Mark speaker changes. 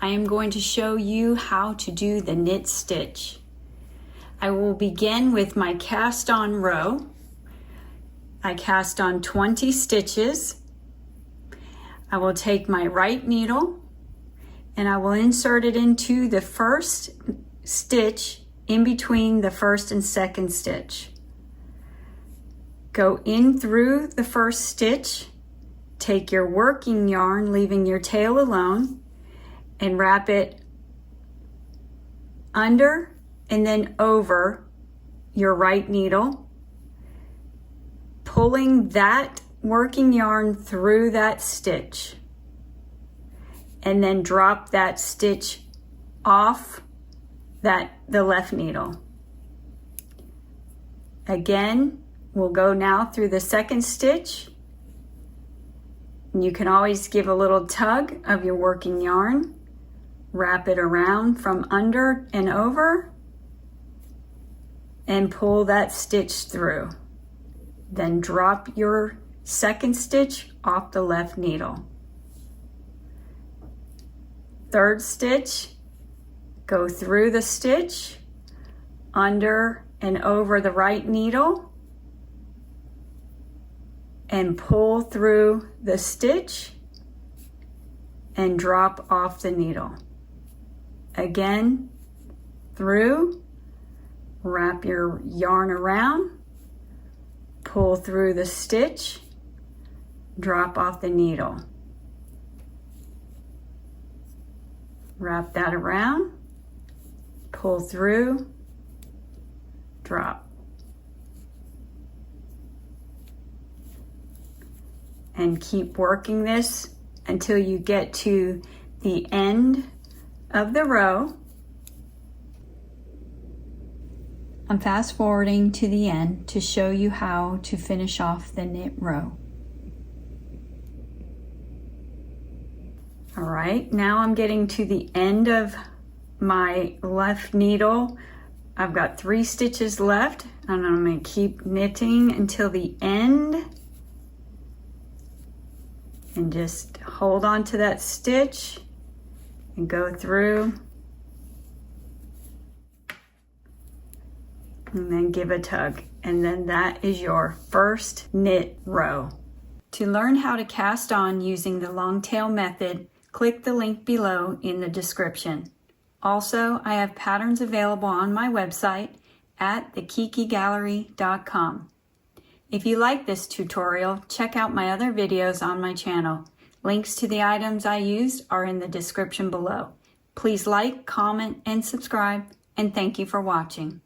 Speaker 1: I am going to show you how to do the knit stitch. I will begin with my cast on row. I cast on 20 stitches. I will take my right needle and I will insert it into the first stitch in between the first and second stitch. Go in through the first stitch, take your working yarn, leaving your tail alone, and wrap it under and then over your right needle, pulling that working yarn through that stitch, and then drop that stitch off the left needle. Again, we'll go now through the second stitch. You can always give a little tug of your working yarn, wrap it around from under and over, and pull that stitch through. Then drop your second stitch off the left needle. Third stitch, go through the stitch, under and over the right needle, and pull through the stitch and drop off the needle. Again, through, wrap your yarn around, pull through the stitch, drop off the needle. Wrap that around, pull through, drop. And keep working this until you get to the end of the row. I'm fast forwarding to the end to show you how to finish off the knit row. All right, now I'm getting to the end of my left needle. I've got 3 stitches left, and I'm going to keep knitting until the end. And just hold on to that stitch and go through. And then give a tug. And then that is your first knit row. To learn how to cast on using the long tail method, click the link below in the description. Also, I have patterns available on my website at thekikigallery.com. If you like this tutorial, check out my other videos on my channel. Links to the items I used are in the description below. Please like, comment, and subscribe, and thank you for watching.